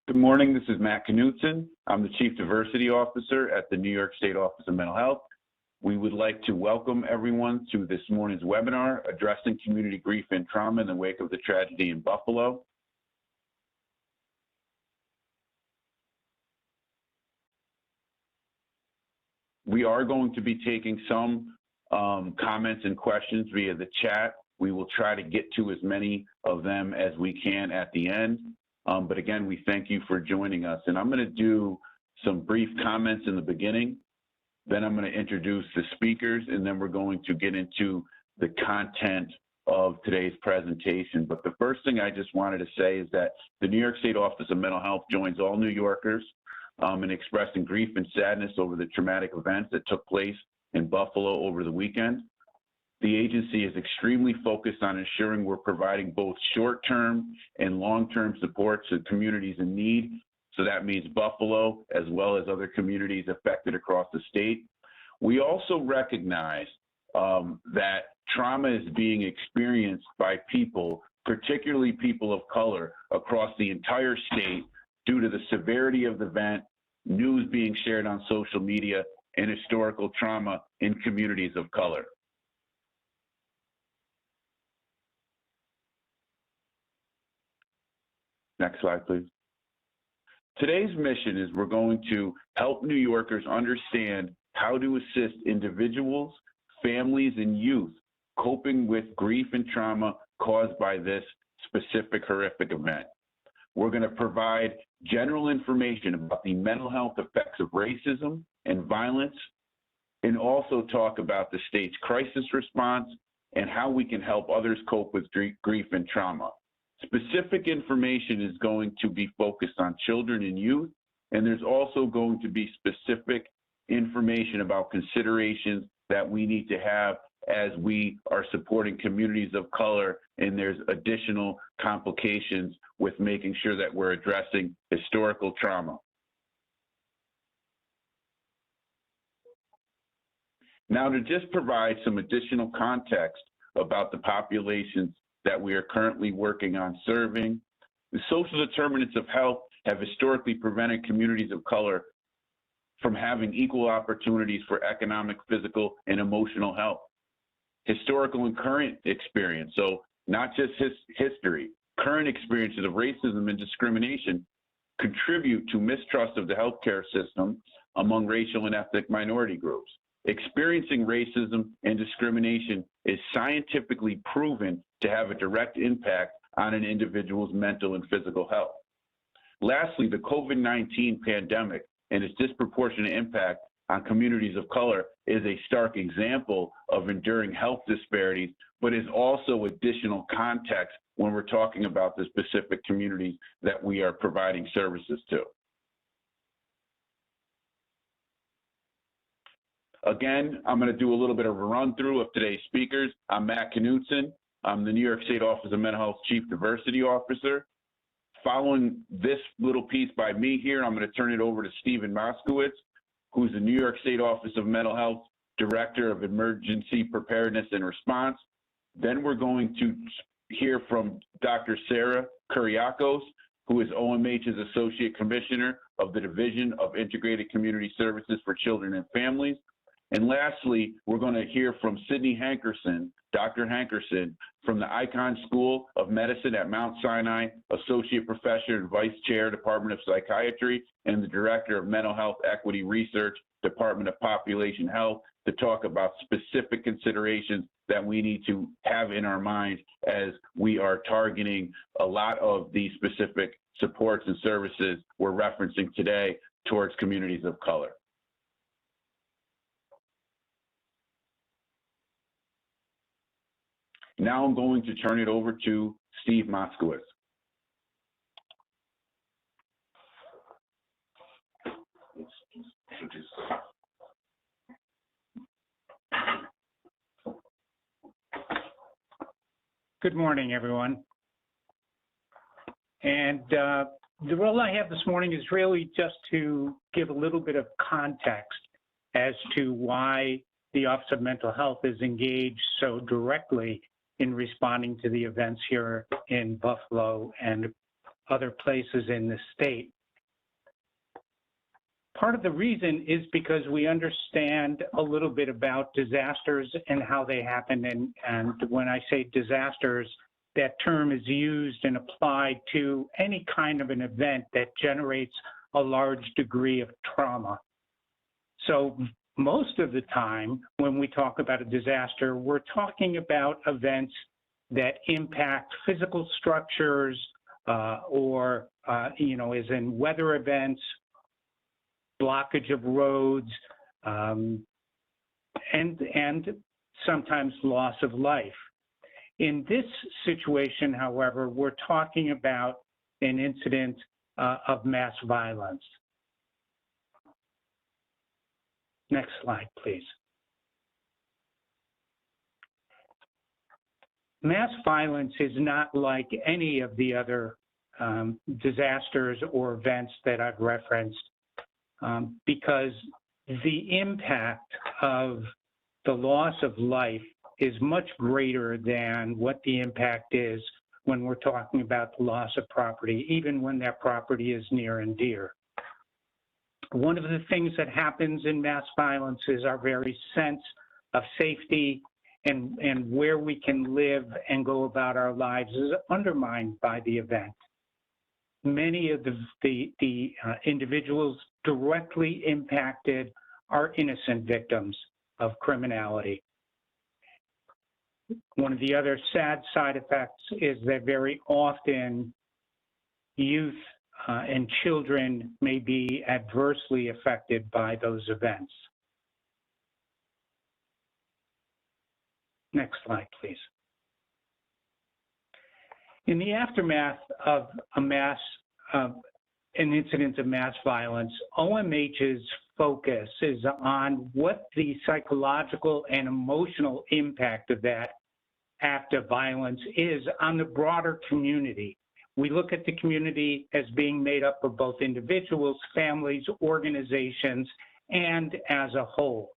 Good morning, this is Matt Knutson. I'm the Chief Diversity Officer at the New York State Office of Mental Health. We would like to welcome everyone to this morning's webinar, Addressing Community Grief and Trauma in the Wake of the Tragedy in Buffalo. We are going to be taking some comments and questions via the chat. We will try to get to as many of them as we can at the end. But again, we thank you for joining us. And I'm going to do some brief comments in the beginning. Then I'm going to introduce the speakers, and then we're going to get into the content of today's presentation. But the first thing I just wanted to say is that the New York State Office of Mental Health joins all New Yorkers in expressing grief and sadness over the traumatic events that took place in Buffalo over the weekend. The agency is extremely focused on ensuring we're providing both short-term and long-term support to communities in need. So that means Buffalo, as well as other communities affected across the state. We also recognize that trauma is being experienced by people, particularly people of color, across the entire state due to the severity of the event, news being shared on social media, and historical trauma in communities of color. Next slide, please. Today's mission is we're going to help New Yorkers understand how to assist individuals, families, and youth coping with grief and trauma caused by this specific horrific event. We're going to provide general information about the mental health effects of racism and violence, and also talk about the state's crisis response and how we can help others cope with grief and trauma. Specific information is going to be focused on children and youth, and there's also going to be specific information about considerations that we need to have as we are supporting communities of color, and there's additional complications with making sure that we're addressing historical trauma. Now, to just provide some additional context about the populations that we are currently working on serving, the social determinants of health have historically prevented communities of color from having equal opportunities for economic, physical, and emotional health. Historical and current experience, so not just history, current experiences of racism and discrimination contribute to mistrust of the healthcare system among racial and ethnic minority groups. Experiencing racism and discrimination is scientifically proven to have a direct impact on an individual's mental and physical health. Lastly, the COVID-19 pandemic and its disproportionate impact on communities of color is a stark example of enduring health disparities, but is also additional context when we're talking about the specific communities that we are providing services to. Again, I'm going to do a little bit of a run through of today's speakers. I'm Matt Knutson. I'm the New York State Office of Mental Health Chief Diversity Officer. Following this little piece by me here, I'm going to turn it over to Stephen Moskowitz, who's the New York State Office of Mental Health Director of Emergency Preparedness and Response. Then we're going to hear from Dr. Sarah Kuriakos, who is OMH's Associate Commissioner of the Division of Integrated Community Services for Children and Families. And lastly, we're going to hear from Sydney Hankerson, Dr. Hankerson, from the Icahn School of Medicine at Mount Sinai, Associate Professor and Vice Chair, Department of Psychiatry, and the Director of Mental Health Equity Research, Department of Population Health, to talk about specific considerations that we need to have in our minds as we are targeting a lot of the specific supports and services we're referencing today towards communities of color. Now I'm going to turn it over to Steve Moskowitz. Good morning, everyone. And the role I have this morning is really just to give a little bit of context as to why the Office of Mental Health is engaged so directly in responding to the events here in Buffalo and other places in the state. Part of the reason is because we understand a little bit about disasters and how they happen. And when I say disasters, that term is used and applied to any kind of an event that generates a large degree of trauma. So most of the time when we talk about a disaster, we're talking about events that impact physical structures or, as in weather events, blockage of roads, and sometimes loss of life. In this situation, however, we're talking about an incident of mass violence. Next slide, please. Mass violence is not like any of the other disasters or events that I've referenced because the impact of the loss of life is much greater than what the impact is when we're talking about the loss of property, even when that property is near and dear. One of the things that happens in mass violence is our very sense of safety and where we can live and go about our lives is undermined by the event. Many of the individuals directly impacted are innocent victims of criminality. One of the other sad side effects is that very often youth and children may be adversely affected by those events. Next slide, please. In the aftermath of an incident of mass violence, OMH's focus is on what the psychological and emotional impact of that act of violence is on the broader community. We look at the community as being made up of both individuals, families, organizations, and as a whole.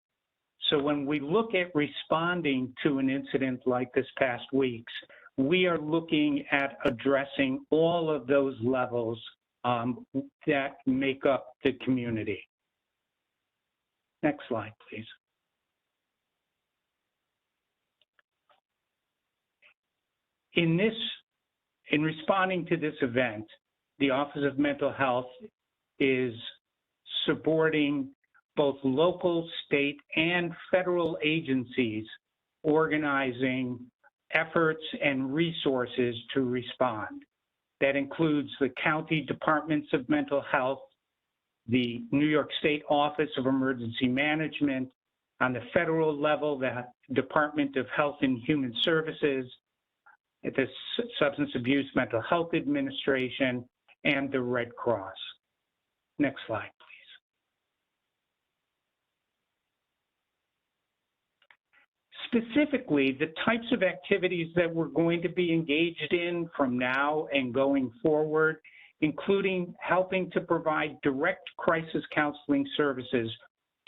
So when we look at responding to an incident like this past week's, we are looking at addressing all of those levels that make up the community. Next slide, please. In responding to this event, the Office of Mental Health is supporting both local, state, and federal agencies organizing efforts and resources to respond. That includes the county departments of mental health, the New York State Office of Emergency Management, on the federal level, the Department of Health and Human Services, the Substance Abuse Mental Health Administration, and the Red Cross. Next slide, please. Specifically, the types of activities that we're going to be engaged in from now and going forward, including helping to provide direct crisis counseling services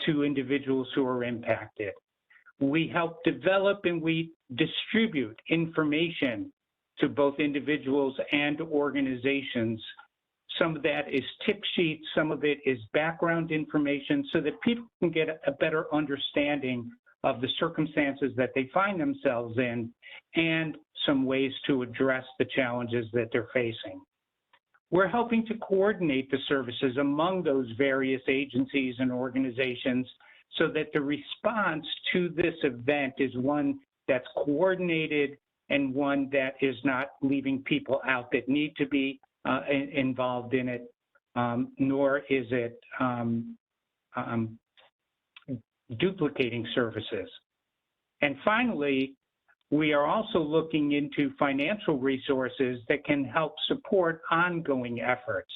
to individuals who are impacted. We help develop and we distribute information to both individuals and organizations. Some of that is tip sheets, some of it is background information so that people can get a better understanding of the circumstances that they find themselves in and some ways to address the challenges that they're facing. We're helping to coordinate the services among those various agencies and organizations so that the response to this event is one that's coordinated and one that is not leaving people out that need to be involved in it, nor is it duplicating services. And finally, we are also looking into financial resources that can help support ongoing efforts.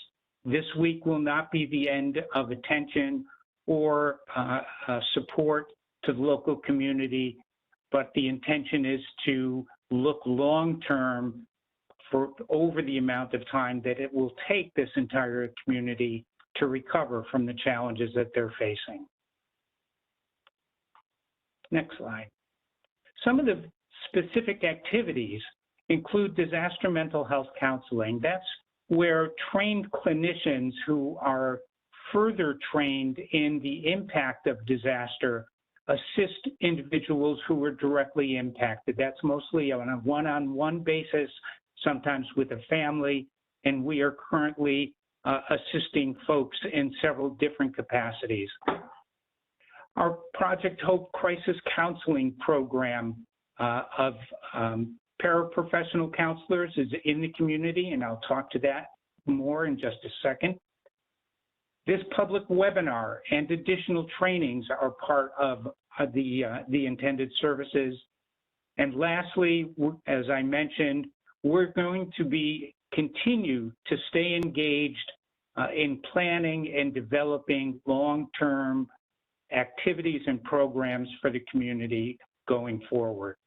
This week will not be the end of attention or support to the local community, but the intention is to look long-term for over the amount of time that it will take this entire community to recover from the challenges that they're facing. Next slide. Some of the specific activities include disaster mental health counseling. That's where trained clinicians who are further trained in the impact of disaster, assist individuals who were directly impacted. That's mostly on a one-on-one basis, sometimes with a family, and we are currently assisting folks in several different capacities. Our Project Hope Crisis Counseling Program of paraprofessional counselors is in the community, and I'll talk to that more in just a second. This public webinar and additional trainings are part of the intended services. And lastly, as I mentioned, we're going to continue to stay engaged in planning and developing long-term activities and programs for the community going forward.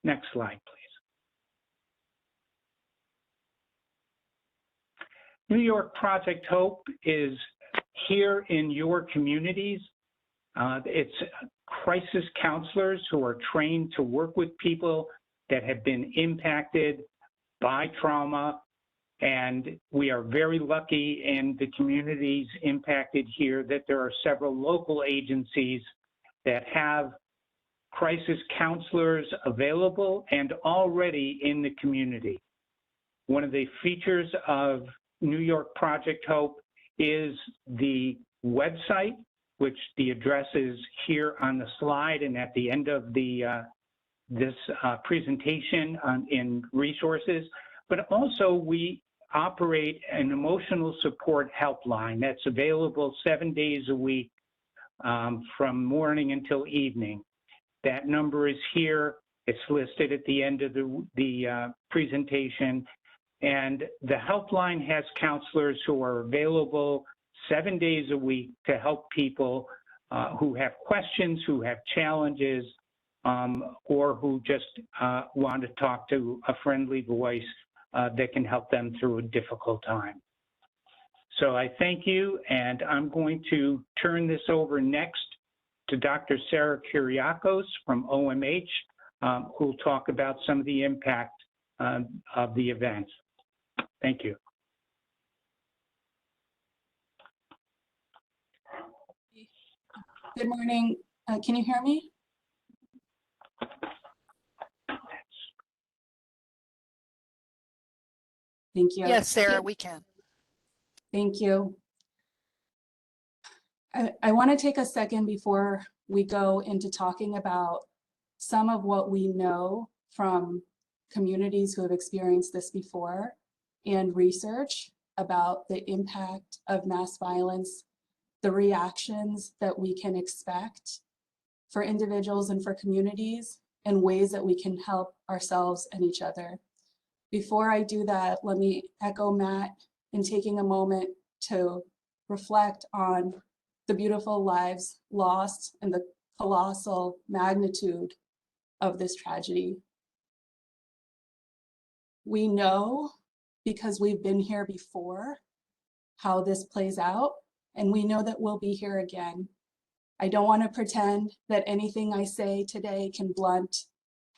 Next slide, please. New York Project Hope is here in your communities. It's crisis counselors who are trained to work with people that have been impacted by trauma. And we are very lucky in the communities impacted here that there are several local agencies that have crisis counselors available and already in the community. One of the features of New York Project Hope is the website, which the address is here on the slide and at the end of this presentation in resources. But also we operate an emotional support helpline that's available 7 days a week from morning until evening. That number is here. It's listed at the end of the presentation. And the helpline has counselors who are available 7 days a week to help people who have questions, who have challenges, or who just want to talk to a friendly voice that can help them through a difficult time. So I thank you, and I'm going to turn this over next to Dr. Sarah Kyriakos from OMH, who will talk about some of the impact of the events. Thank you. Good morning. Can you hear me? Thank you. Yes, Sarah, we can. Thank you. I want to take a second before we go into talking about some of what we know from communities who have experienced this before and research about the impact of mass violence, the reactions that we can expect for individuals and for communities, and ways that we can help ourselves and each other. Before I do that, let me echo Matt in taking a moment to reflect on the beautiful lives lost and the colossal magnitude of this tragedy. We know, because we've been here before, how this plays out, and we know that we'll be here again. I don't want to pretend that anything I say today can blunt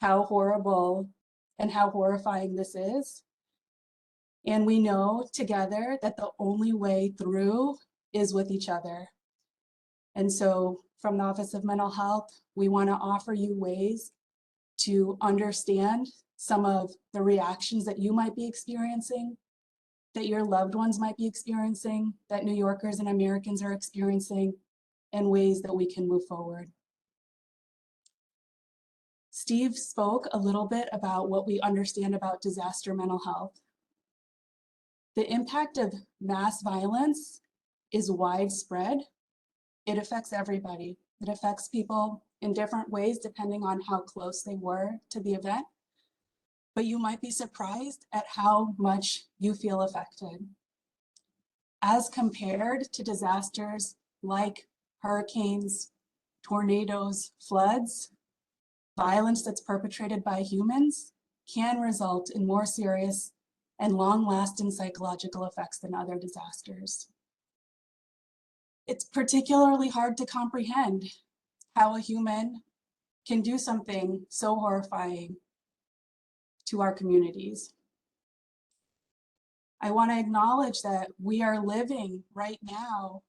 how horrible and how horrifying this is. And we know together that the only way through is with each other. And so from the Office of Mental Health, we want to offer you ways to understand some of the reactions that you might be experiencing, that your loved ones might be experiencing, that New Yorkers and Americans are experiencing, and ways that we can move forward. Steve spoke a little bit about what we understand about disaster mental health. The impact of mass violence is widespread. It affects everybody. It affects people in different ways depending on how close they were to the event. But you might be surprised at how much you feel affected. As compared to disasters like hurricanes, tornadoes, floods, violence that's perpetrated by humans can result in more serious and long-lasting psychological effects than other disasters. It's particularly hard to comprehend how a human can do something so horrifying to our communities. I want to acknowledge that we are living right now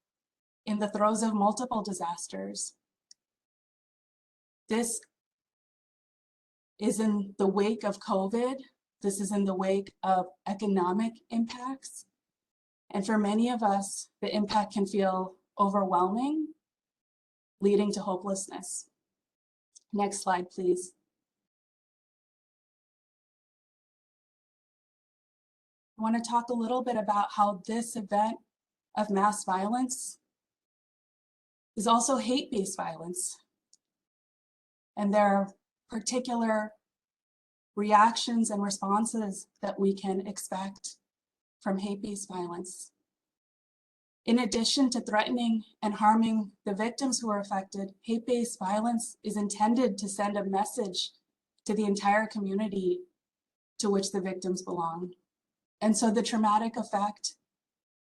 in the throes of multiple disasters. This is in the wake of COVID. This is in the wake of economic impacts. And for many of us, the impact can feel overwhelming, leading to hopelessness. Next slide, please. I want to talk a little bit about how this event of mass violence is also hate-based violence. And there are particular reactions and responses that we can expect from hate-based violence. In addition to threatening and harming the victims who are affected, hate-based violence is intended to send a message to the entire community to which the victims belong. And so the traumatic effect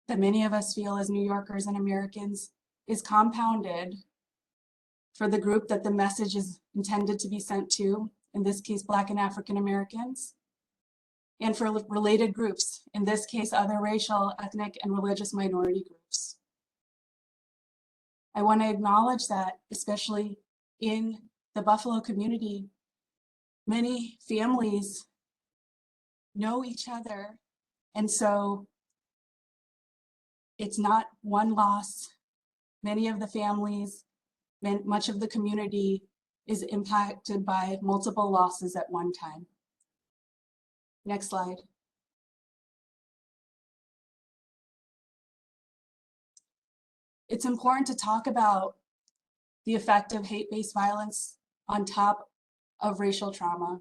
that many of us feel as New Yorkers and Americans is compounded for the group that the message is intended to be sent to, in this case, Black and African Americans, and for related groups, in this case, other racial, ethnic, and religious minority groups. I want to acknowledge that, especially in the Buffalo community, many families know each other, and so it's not one loss. Many of the families, much of the community is impacted by multiple losses at one time. Next slide. It's important to talk about the effect of hate-based violence on top of racial trauma.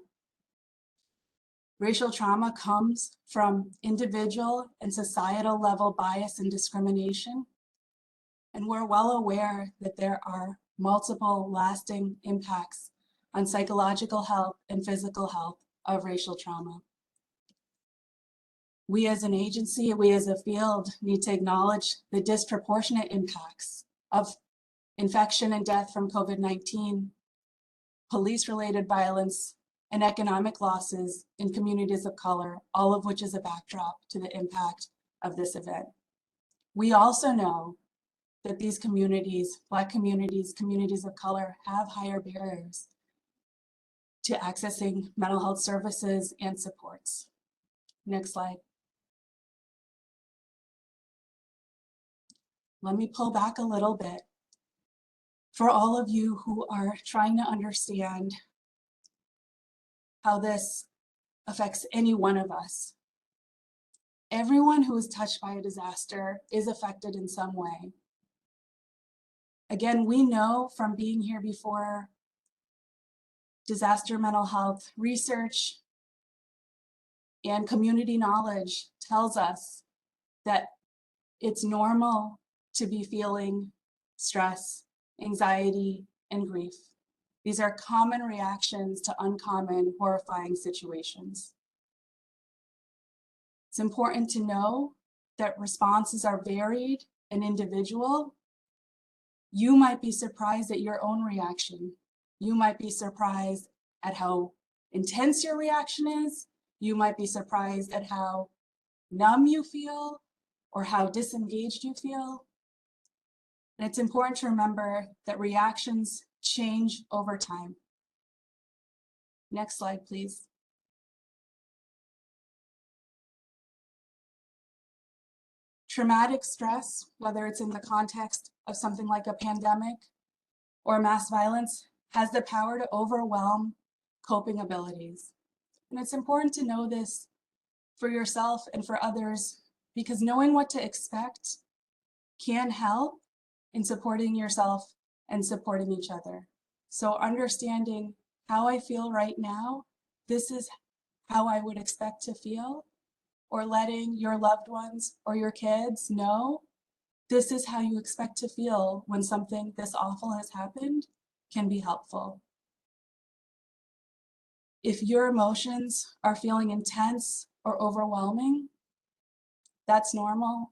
Racial trauma comes from individual and societal level bias and discrimination. And we're well aware that there are multiple lasting impacts on psychological health and physical health of racial trauma. We as an agency, we as a field need to acknowledge the disproportionate impacts of infection and death from COVID-19, police-related violence, and economic losses in communities of color, all of which is a backdrop to the impact of this event. We also know that these communities, Black communities, communities of color, have higher barriers to accessing mental health services and supports. Next slide. Let me pull back a little bit. For all of you who are trying to understand how this affects any one of us, everyone who is touched by a disaster is affected in some way. Again, we know from being here before, disaster mental health research and community knowledge tells us that it's normal to be feeling stress, anxiety, and grief. These are common reactions to uncommon, horrifying situations. It's important to know that responses are varied and individual. You might be surprised at your own reaction. You might be surprised at how intense your reaction is. You might be surprised at how numb you feel or how disengaged you feel. And it's important to remember that reactions change over time. Next slide, please. Traumatic stress, whether it's in the context of something like a pandemic or mass violence, has the power to overwhelm coping abilities. And it's important to know this for yourself and for others, because knowing what to expect can help in supporting yourself and supporting each other. So understanding how I feel right now, this is how I would expect to feel, or letting your loved ones or your kids know this is how you expect to feel when something this awful has happened, can be helpful. If your emotions are feeling intense or overwhelming, that's normal.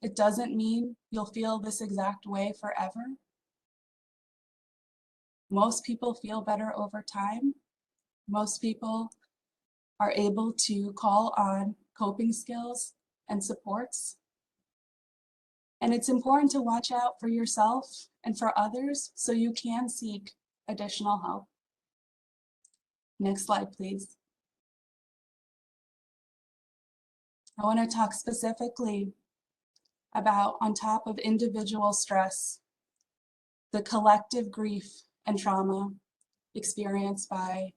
It doesn't mean you'll feel this exact way forever. Most people feel better over time. Most people are able to call on coping skills and supports. And it's important to watch out for yourself and for others so you can seek additional help. Next slide, please. I want to talk specifically about, on top of individual stress, the collective grief and trauma experienced by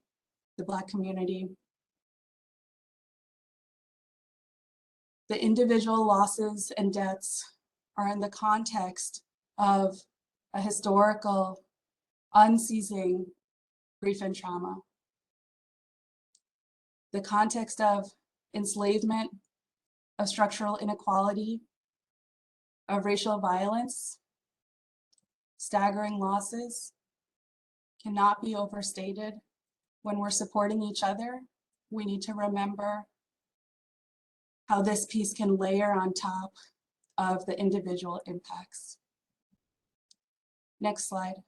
the Black community. The individual losses and deaths are in the context of a historical, unceasing grief and trauma. The context of enslavement, of structural inequality, of racial violence, staggering losses cannot be overstated. When we're supporting each other, we need to remember how this piece can layer on top of the individual impacts. Next slide.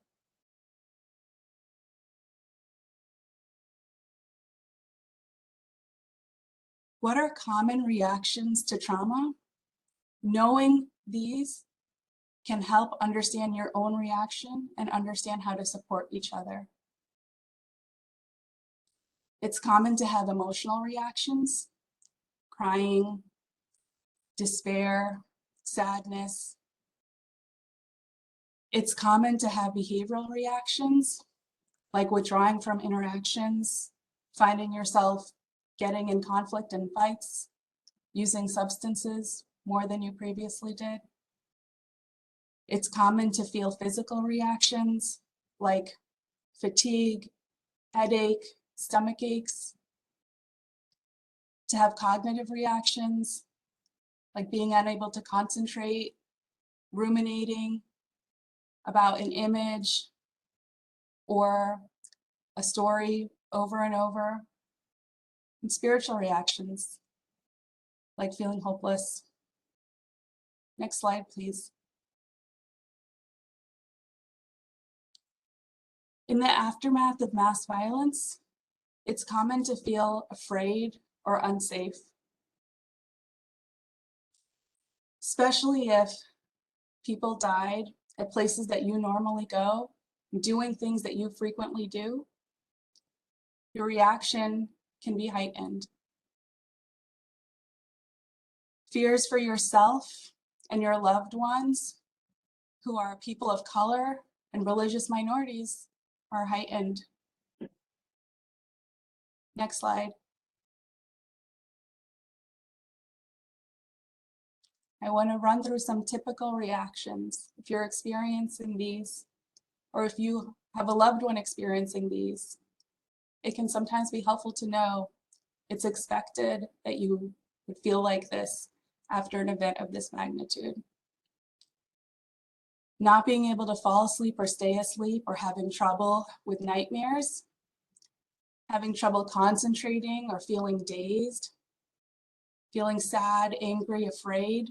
What are common reactions to trauma? Knowing these can help understand your own reaction and understand how to support each other. It's common to have emotional reactions, crying, despair, sadness. It's common to have behavioral reactions, like withdrawing from interactions, finding yourself getting in conflict and fights, using substances more than you previously did. It's common to feel physical reactions like fatigue, headache, stomach aches, to have cognitive reactions like being unable to concentrate, ruminating about an image or a story over and over, and spiritual reactions like feeling hopeless. Next slide, please. In the aftermath of mass violence, it's common to feel afraid or unsafe, especially if people died at places that you normally go, doing things that you frequently do. Your reaction can be heightened. Fears for yourself and your loved ones who are people of color and religious minorities are heightened. Next slide. I want to run through some typical reactions. If you're experiencing these, or if you have a loved one experiencing these, it can sometimes be helpful to know it's expected that you would feel like this after an event of this magnitude. Not being able to fall asleep or stay asleep, or having trouble with nightmares, having trouble concentrating or feeling dazed, feeling sad, angry, afraid,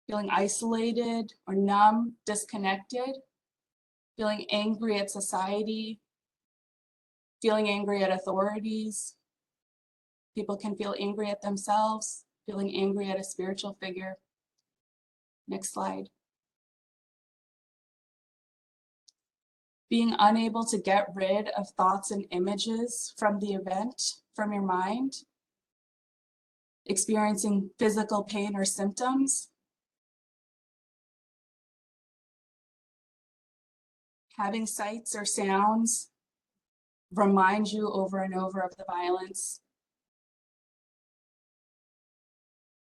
feeling isolated or numb, disconnected, feeling angry at society, feeling angry at authorities. People can feel angry at themselves, feeling angry at a spiritual figure. Next slide. Being unable to get rid of thoughts and images from the event, from your mind. Experiencing physical pain or symptoms. Having sights or sounds remind you over and over of the violence.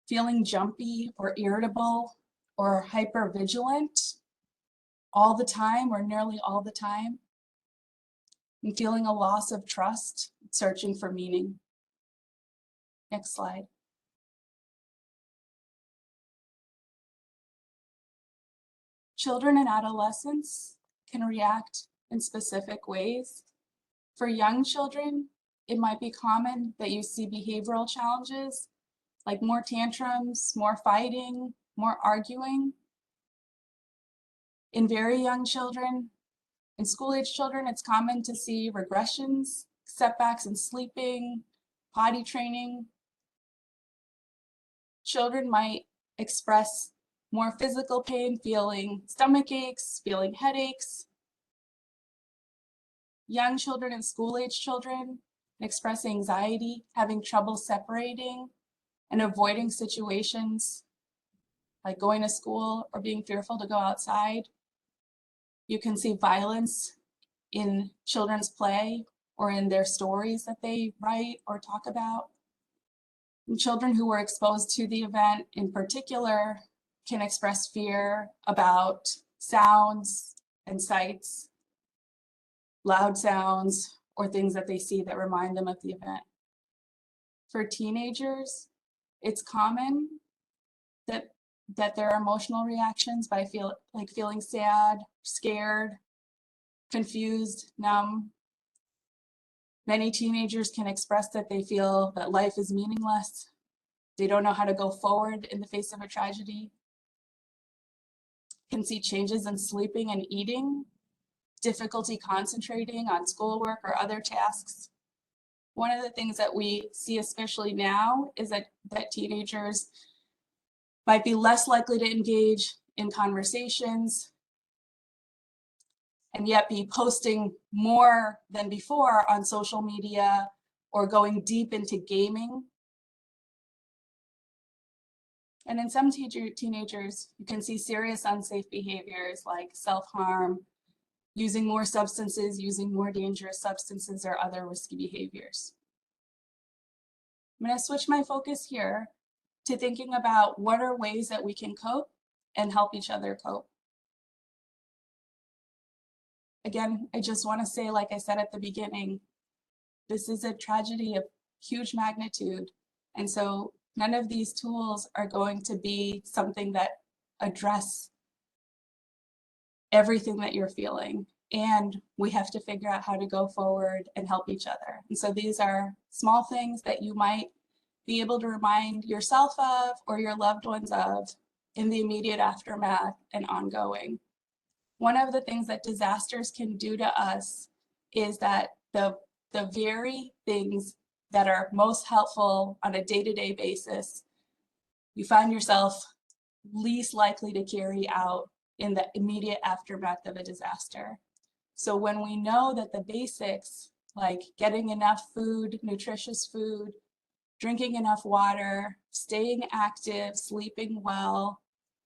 Feeling jumpy or irritable or hypervigilant all the time or nearly all the time. And feeling a loss of trust, searching for meaning. Next slide. Children and adolescents can react in specific ways. For young children, it might be common that you see behavioral challenges like more tantrums, more fighting, more arguing. In very young children, in school-age children, it's common to see regressions, setbacks in sleeping, potty training. Children might express more physical pain, feeling stomach aches, feeling headaches. Young children and school-age children express anxiety, having trouble separating and avoiding situations like going to school or being fearful to go outside. You can see violence in children's play or in their stories that they write or talk about. And children who were exposed to the event in particular can express fear about sounds and sights, loud sounds, or things that they see that remind them of the event. For teenagers, it's common that there are emotional reactions by feeling sad, scared, confused, numb. Many teenagers can express that they feel that life is meaningless. They don't know how to go forward in the face of a tragedy. Can see changes in sleeping and eating, difficulty concentrating on schoolwork or other tasks. One of the things that we see especially now is that teenagers might be less likely to engage in conversations and yet be posting more than before on social media or going deep into gaming. And in some teenagers, you can see serious unsafe behaviors like self-harm, using more substances, using more dangerous substances, or other risky behaviors. I'm going to switch my focus here to thinking about what are ways that we can cope and help each other cope. Again, I just want to say, like I said at the beginning, this is a tragedy of huge magnitude. And so none of these tools are going to be something that address everything that you're feeling. And we have to figure out how to go forward and help each other. And so these are small things that you might be able to remind yourself of or your loved ones of in the immediate aftermath and ongoing. One of the things that disasters can do to us is that the very things that are most helpful on a day-to-day basis, you find yourself least likely to carry out in the immediate aftermath of a disaster. So when we know that the basics, like getting enough food, nutritious food, drinking enough water, staying active, sleeping well,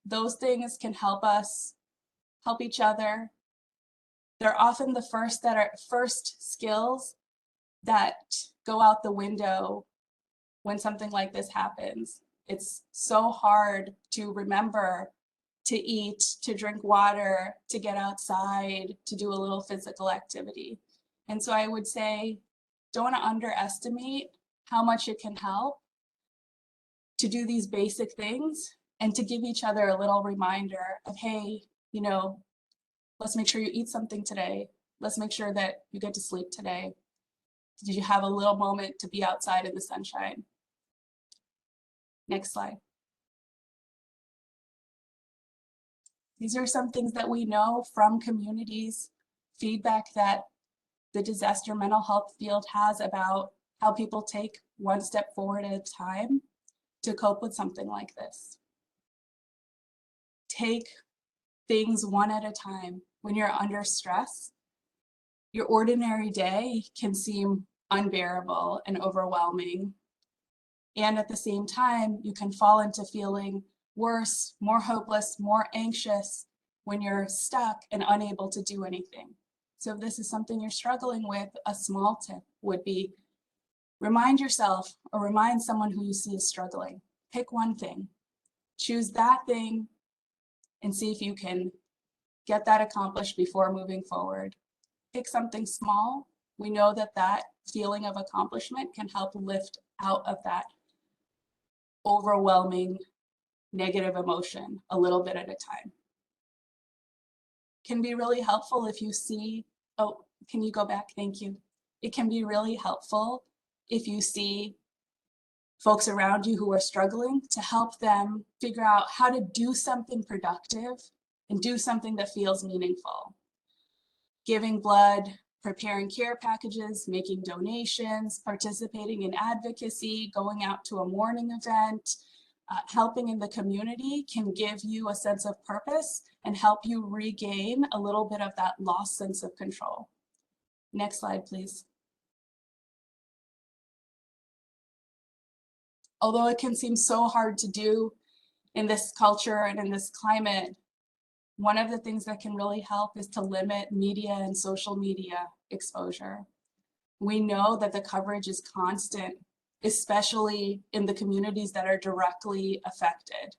those things can help us help each other. They're often the first skills that go out the window when something like this happens. It's so hard to remember to eat, to drink water, to get outside, to do a little physical activity. And so I would say, don't underestimate how much it can help to do these basic things and to give each other a little reminder of, hey, you know, let's make sure you eat something today. Let's make sure that you get to sleep today. Did you have a little moment to be outside in the sunshine? Next slide. These are some things that we know from communities, feedback that the disaster mental health field has about how people take one step forward at a time to cope with something like this. Take things one at a time. When you're under stress, your ordinary day can seem unbearable and overwhelming. And at the same time, you can fall into feeling worse, more hopeless, more anxious when you're stuck and unable to do anything. So if this is something you're struggling with, a small tip would be remind yourself or remind someone who you see is struggling. Pick one thing, choose that thing, and see if you can get that accomplished before moving forward. Pick something small. We know that that feeling of accomplishment can help lift out of that overwhelming negative emotion a little bit at a time. Can be really helpful if you see, oh, can you go back? Thank you. It can be really helpful if you see folks around you who are struggling to help them figure out how to do something productive and do something that feels meaningful. Giving blood, preparing care packages, making donations, participating in advocacy, going out to a morning event, helping in the community can give you a sense of purpose and help you regain a little bit of that lost sense of control. Next slide, please. Although it can seem so hard to do in this culture and in this climate, one of the things that can really help is to limit media and social media exposure. We know that the coverage is constant, especially in the communities that are directly affected.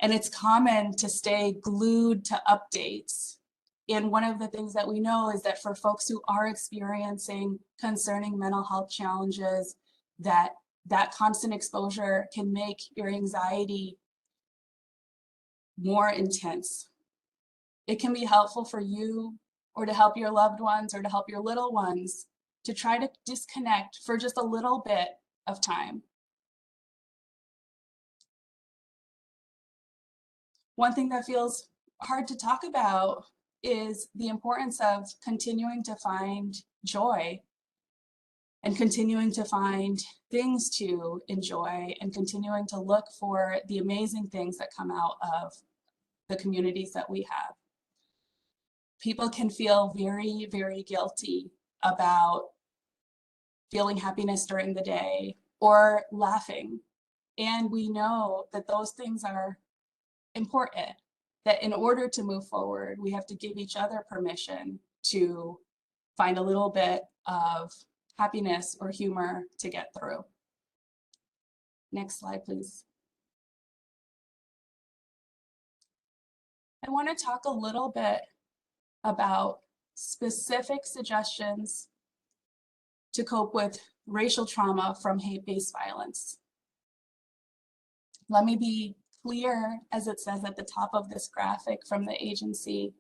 And it's common to stay glued to updates. And one of the things that we know is that for folks who are experiencing concerning mental health challenges, that constant exposure can make your anxiety more intense. It can be helpful for you or to help your loved ones or to help your little ones to try to disconnect for just a little bit of time. One thing that feels hard to talk about is the importance of continuing to find joy and continuing to find things to enjoy and continuing to look for the amazing things that come out of the communities that we have. People can feel very, very guilty about feeling happiness during the day or laughing. And we know that those things are important, that in order to move forward, we have to give each other permission to find a little bit of happiness or humor to get through. Next slide, please. I want to talk a little bit about specific suggestions to cope with racial trauma from hate-based violence. Let me be clear, as it says at the top of this graphic from the agency.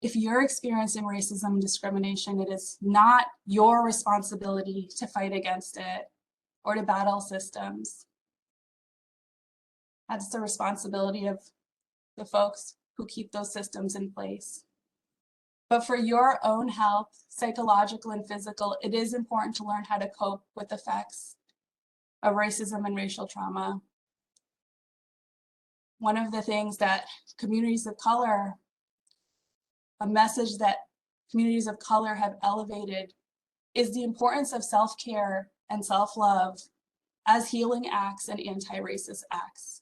If you're experiencing racism and discrimination, it is not your responsibility to fight against it or to battle systems. That's the responsibility of the folks who keep those systems in place. But for your own health, psychological and physical, it is important to learn how to cope with the effects of racism and racial trauma. One of the things that communities of color, a message that communities of color have elevated, is the importance of self-care and self-love as healing acts and anti-racist acts.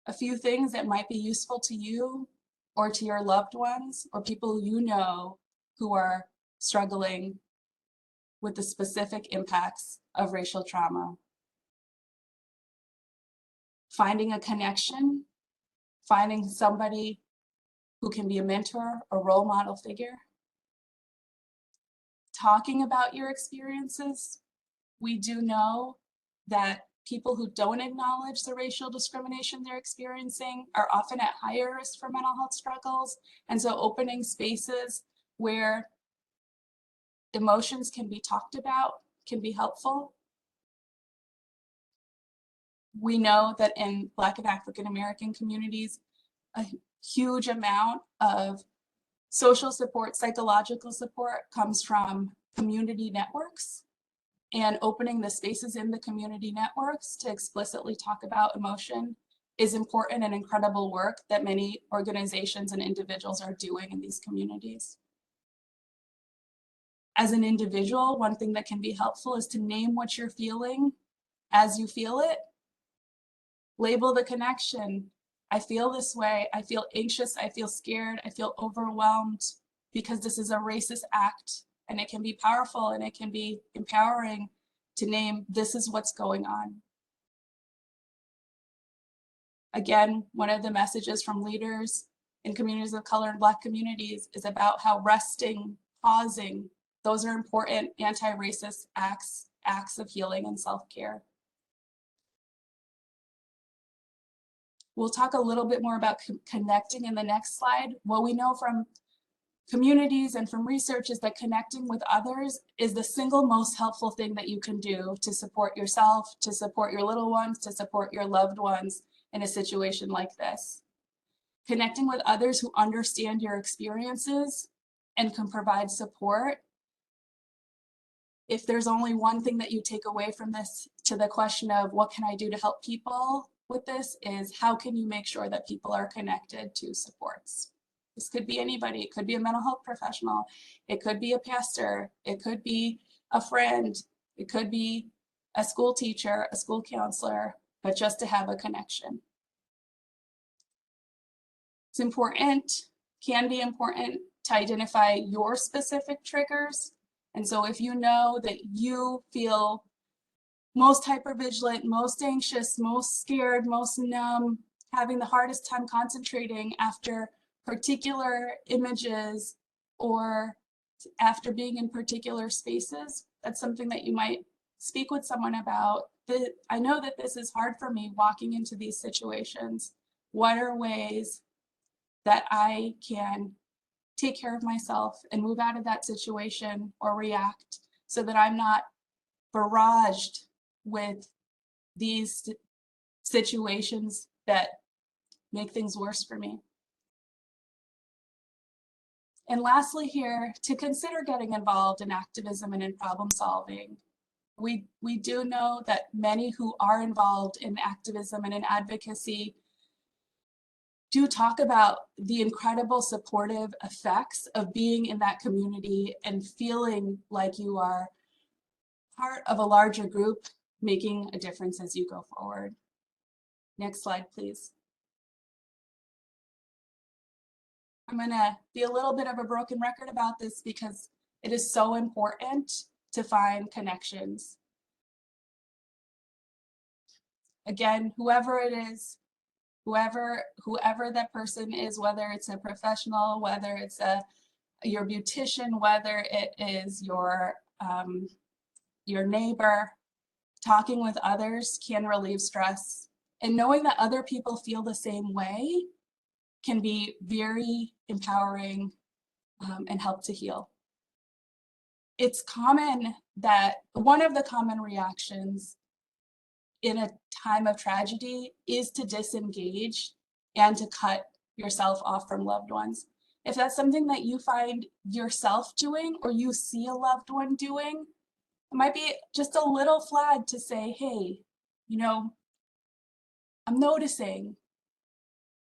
A few things that might be useful to you or to your loved ones or people you know who are struggling with the specific impacts of racial trauma. Finding a connection, finding somebody who can be a mentor or role model figure. Talking about your experiences. We do know that people who don't acknowledge the racial discrimination they're experiencing are often at higher risk for mental health struggles. And so opening spaces where emotions can be talked about can be helpful. We know that in Black and African American communities, a huge amount of social support, psychological support comes from community networks, and opening the spaces in the community networks to explicitly talk about emotion is important and incredible work that many organizations and individuals are doing in these communities. As an individual, one thing that can be helpful is to name what you're feeling as you feel it. Label the connection. I feel this way. I feel anxious. I feel scared. I feel overwhelmed because this is a racist act, and it can be powerful and it can be empowering to name this is what's going on. Again, one of the messages from leaders in communities of color and Black communities is about how resting, pausing, those are important anti-racist acts of healing and self-care. We'll talk a little bit more about connecting in the next slide. What we know from communities and from research is that connecting with others is the single most helpful thing that you can do to support yourself, to support your little ones, to support your loved ones in a situation like this. Connecting with others who understand your experiences and can provide support if there's only one thing that you take away from this to the question of what can I do to help people with this, is how can you make sure that people are connected to supports? This could be anybody. It could be a mental health professional. It could be a pastor. It could be a friend. It could be a school teacher, a school counselor, but just to have a connection. It's important, can be important to identify your specific triggers. And so if you know that you feel most hypervigilant, most anxious, most scared, most numb, having the hardest time concentrating after particular images or after being in particular spaces, that's something that you might speak with someone about. I know that this is hard for me walking into these situations. What are ways that I can take care of myself and move out of that situation or react so that I'm not barraged with these situations that make things worse for me? And lastly here, to consider getting involved in activism and in problem solving. We do know that many who are involved in activism and in advocacy do talk about the incredible supportive effects of being in that community and feeling like you are part of a larger group making a difference as you go forward. Next slide, please. I'm gonna be a little bit of a broken record about this because it is so important to find connections. Again, whoever it is, whoever that person is, whether it's a professional, whether it's your beautician, whether it is your neighbor, talking with others can relieve stress. And knowing that other people feel the same way can be very empowering and help to heal. It's common that one of the common reactions in a time of tragedy is to disengage and to cut yourself off from loved ones. If that's something that you find yourself doing or you see a loved one doing, it might be just a little flag to say, hey, you know, I'm noticing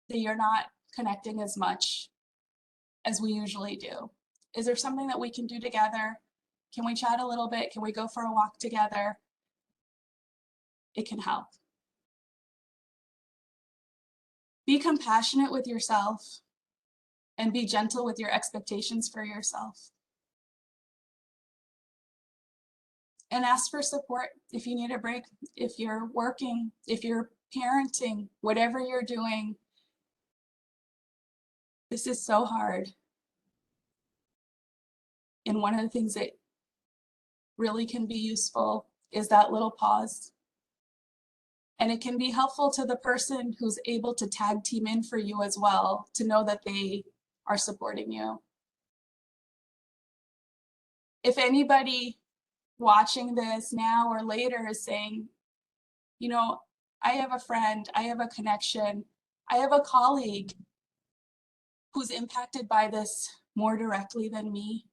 that you're not connecting as much as we usually do. Is there something that we can do together? Can we chat a little bit? Can we go for a walk together? It can help. Be compassionate with yourself and be gentle with your expectations for yourself. And ask for support if you need a break, if you're working, if you're parenting, whatever you're doing. This is so hard. And one of the things that really can be useful is that little pause. And it can be helpful to the person who's able to tag team in for you as well, to know that they are supporting you. If anybody watching this now or later is saying, you know, I have a friend, I have a connection, I have a colleague who's impacted by this more directly than me.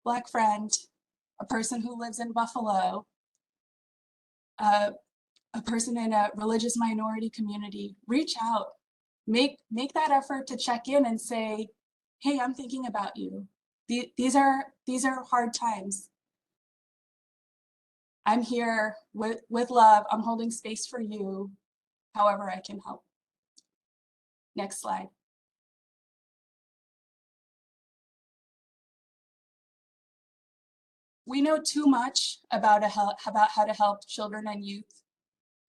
Black friend, a person who lives in Buffalo, a person in a religious minority community, reach out, make that effort to check in and say, hey, I'm thinking about you. These are hard times. I'm here with love. I'm holding space for you, however I can help. Next slide. We know too much about how to help children and youth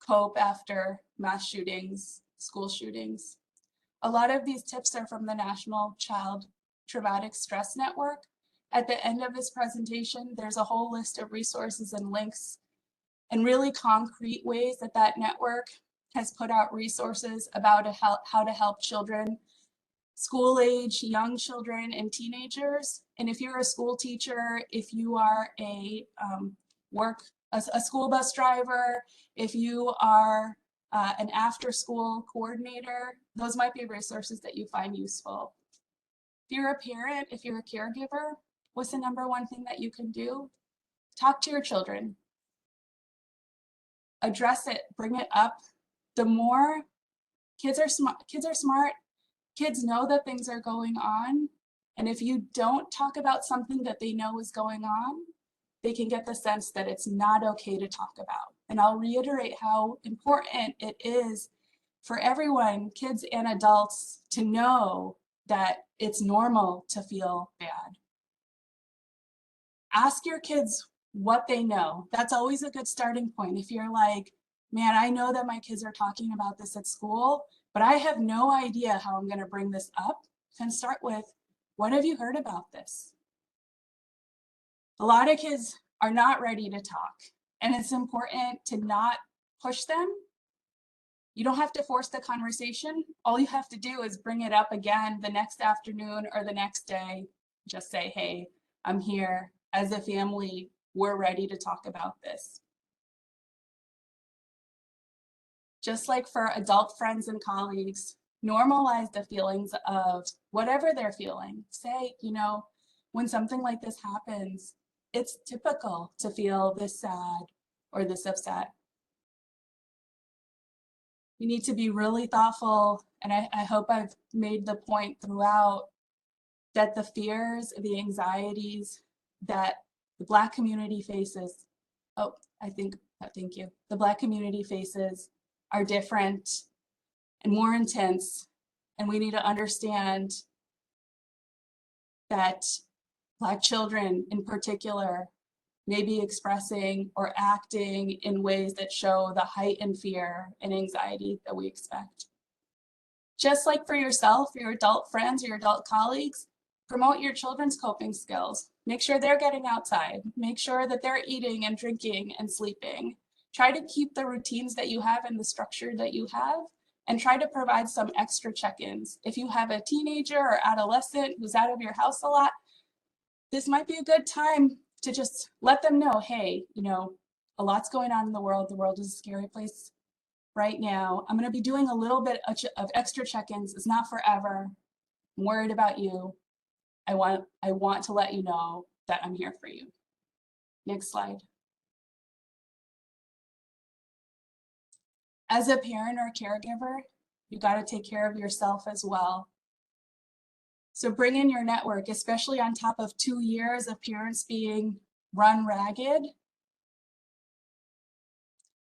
cope after mass shootings, school shootings. A lot of these tips are from the National Child Traumatic Stress Network. At the end of this presentation, there's a whole list of resources and links and really concrete ways that that network has put out resources about how to help children, school age, young children, and teenagers. And if you're a school teacher, if you are a school bus driver, if you are an after-school coordinator, those might be resources that you find useful. If you're a parent, if you're a caregiver, What's the number one thing that you can do? Talk to your children. Address it, bring it up. The more kids are smart, kids know that things are going on. And if you don't talk about something that they know is going on, they can get the sense that it's not okay to talk about. And I'll reiterate how important it is for everyone, kids and adults, to know that it's normal to feel bad. Ask your kids what they know. That's always a good starting point. If you're like, man, I know that my kids are talking about this at school, but I have no idea how I'm going to bring this up, then start with, what have you heard about this? A lot of kids are not ready to talk, and it's important to not push them. You don't have to force the conversation. All you have to do is bring it up again the next afternoon or the next day. Just say, hey, I'm here. As a family, we're ready to talk about this. Just like for adult friends and colleagues, normalize the feelings of whatever they're feeling. Say, you know, when something like this happens, it's typical to feel this sad or this upset. You need to be really thoughtful, and I hope I've made the point throughout that the fears, the anxieties that the Black community faces, thank you. The Black community faces are different and more intense, and we need to understand that Black children in particular may be expressing or acting in ways that show the heightened fear and anxiety that we expect. Just like for yourself, your adult friends, or your adult colleagues, promote your children's coping skills. Make sure they're getting outside. Make sure that they're eating and drinking and sleeping. Try to keep the routines that you have and the structure that you have, and try to provide some extra check-ins. If you have a teenager or adolescent who's out of your house a lot, this might be a good time to just let them know, hey, you know, a lot's going on in the world. The world is a scary place right now. I'm going to be doing a little bit of extra check-ins. It's not forever. I'm worried about you. I want to let you know that I'm here for you. Next slide. As a parent or caregiver, you got to take care of yourself as well. So bring in your network, especially on top of 2 years of parents being run ragged.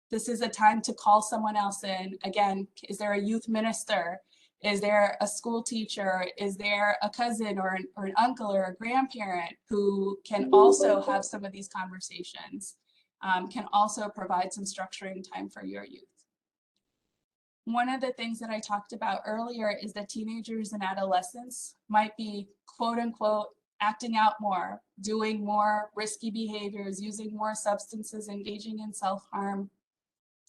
This is a time to call someone else in. Again, is there a youth minister? Is there a school teacher? Is there a cousin or an uncle or a grandparent who can also have some of these conversations, can also provide some structuring time for your youth? One of the things that I talked about earlier is that teenagers and adolescents might be, quote unquote, acting out more, doing more risky behaviors, using more substances, engaging in self-harm.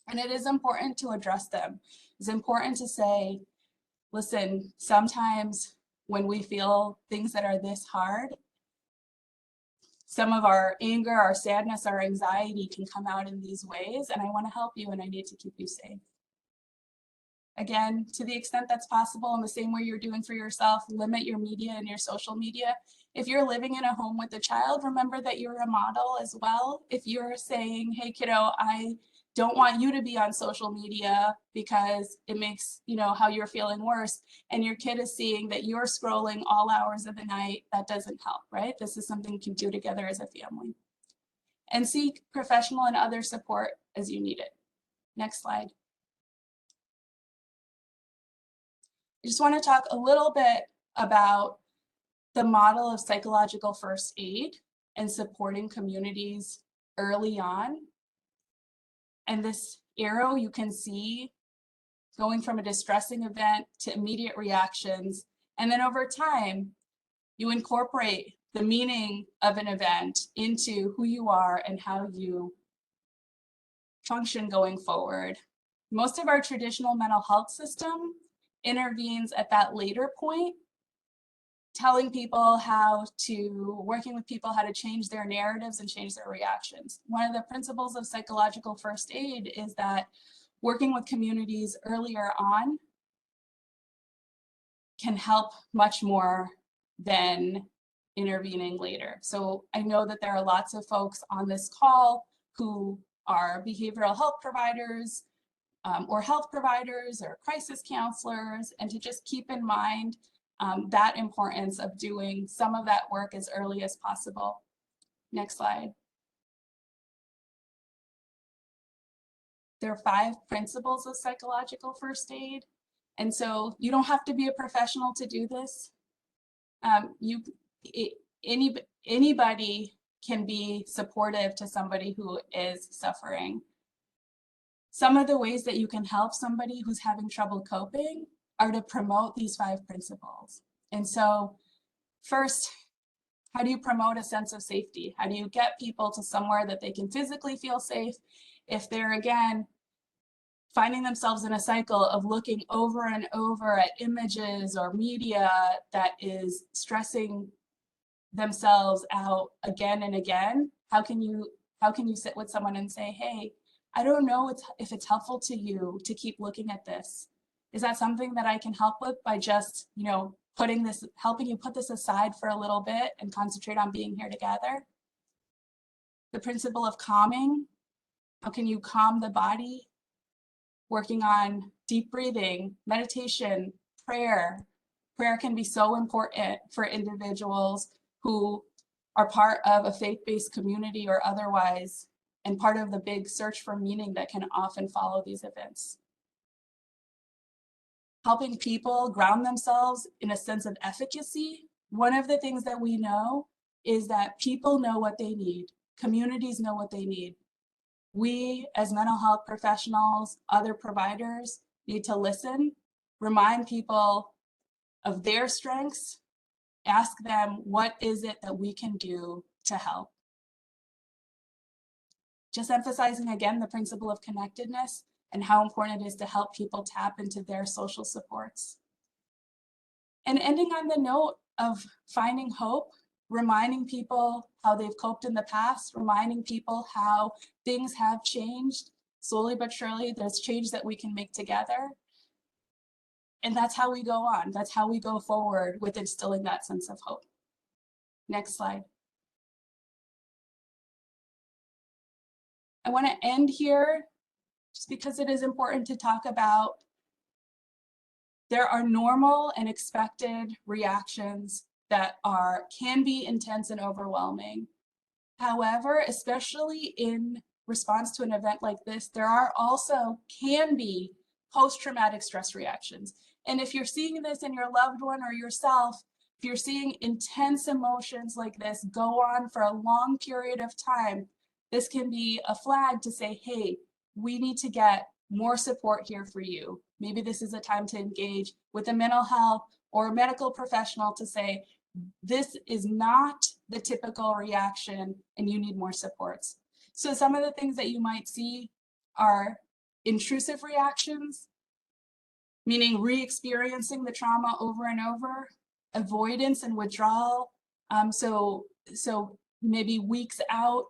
And it is important to address them. It's important to say, listen, sometimes when we feel things that are this hard, some of our anger, our sadness, our anxiety can come out in these ways, and I want to help you and I need to keep you safe. Again, to the extent that's possible, in the same way you're doing for yourself, limit your media and your social media. If you're living in a home with a child, remember that you're a model as well. If you're saying, hey kiddo, I don't want you to be on social media because it makes, you know, how you're feeling worse, and your kid is seeing that you're scrolling all hours of the night, that doesn't help, right? This is something you can do together as a family. And seek professional and other support as you need it. Next slide. I just want to talk a little bit about the model of psychological first aid and supporting communities early on. And this arrow you can see going from a distressing event to immediate reactions. And then over time, you incorporate the meaning of an event into who you are and how you function going forward. Most of our traditional mental health system intervenes at that later point, telling people working with people how to change their narratives and change their reactions. One of the principles of psychological first aid is that working with communities earlier on can help much more than intervening later. So I know that there are lots of folks on this call who are behavioral health providers, or health providers or crisis counselors, and to just keep in mind that importance of doing some of that work as early as possible. Next slide. There are 5 principles of psychological first aid. And so you don't have to be a professional to do this. Anybody can be supportive to somebody who is suffering. Some of the ways that you can help somebody who's having trouble coping are to promote these 5 principles. And so first, how do you promote a sense of safety? How do you get people to somewhere that they can physically feel safe if they're, again, finding themselves in a cycle of looking over and over at images or media that is stressing themselves out again and again? How can you sit with someone and say, hey, I don't know if it's helpful to you to keep looking at this. Is that something that I can help with by just, helping you put this aside for a little bit and concentrate on being here together? The principle of calming. How can you calm the body? Working on deep breathing, meditation, prayer. Prayer can be so important for individuals who are part of a faith-based community or otherwise, and part of the big search for meaning that can often follow these events. Helping people ground themselves in a sense of efficacy. One of the things that we know is that people know what they need. Communities know what they need. We, as mental health professionals, other providers, need to listen, remind people of their strengths, ask them, what is it that we can do to help? Just emphasizing again the principle of connectedness and how important it is to help people tap into their social supports. And ending on the note of finding hope, reminding people how they've coped in the past, reminding people how things have changed slowly but surely. There's change that we can make together. And that's how we go on. That's how we go forward with instilling that sense of hope. Next slide. I want to end here just because it is important to talk about there are normal and expected reactions that can be intense and overwhelming. However, especially in response to an event like this, there are also can be post-traumatic stress reactions. And if you're seeing this in your loved one or yourself, if you're seeing intense emotions like this go on for a long period of time, this can be a flag to say, hey, we need to get more support here for you. Maybe this is a time to engage with a mental health or a medical professional to say, this is not the typical reaction and you need more supports. So some of the things that you might see are intrusive reactions, meaning re-experiencing the trauma over and over, avoidance and withdrawal. So maybe weeks out,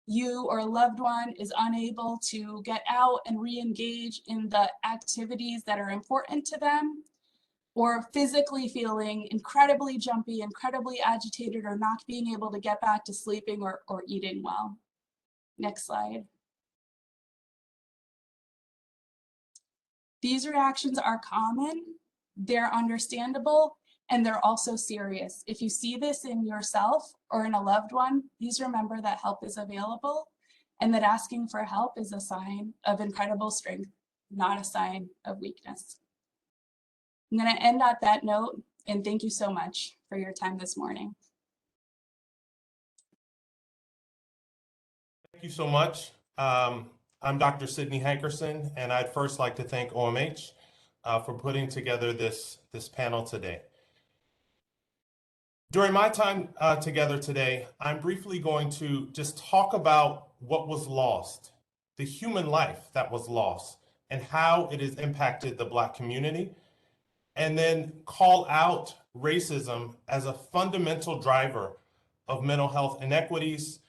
you or a loved one is unable to get out and re-engage in the activities that are important to them, or physically feeling incredibly jumpy, incredibly agitated, or not being able to get back to sleeping or eating well. Next slide. These reactions are common, they're understandable, and they're also serious. If you see this in yourself or in a loved one, please remember that help is available and that asking for help is a sign of incredible strength, not a sign of weakness. I'm going to end on that note, and thank you so much for your time this morning. Thank you so much. I'm Dr. Sydney Hankerson, and I'd first like to thank OMH for putting together this panel today. During my time together today, I'm briefly going to just talk about what was lost, the human life that was lost, and how it has impacted the Black community, and then call out racism as a fundamental driver of mental health inequities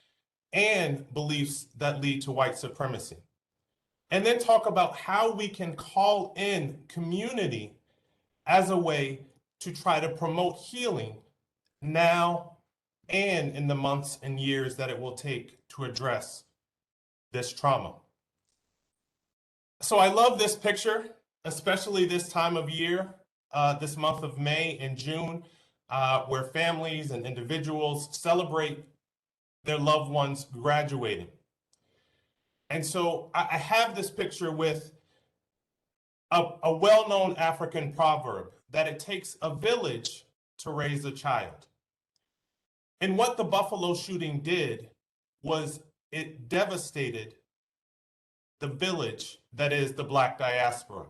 and beliefs that lead to white supremacy. And then talk about how we can call in community as a way to try to promote healing now and in the months and years that it will take to address this trauma. So I love this picture, especially this time of year, this month of May and June, where families and individuals celebrate their loved ones graduating. And so I have this picture with a well-known African proverb that it takes a village to raise a child. And what the Buffalo shooting did was it devastated the village that is the Black diaspora.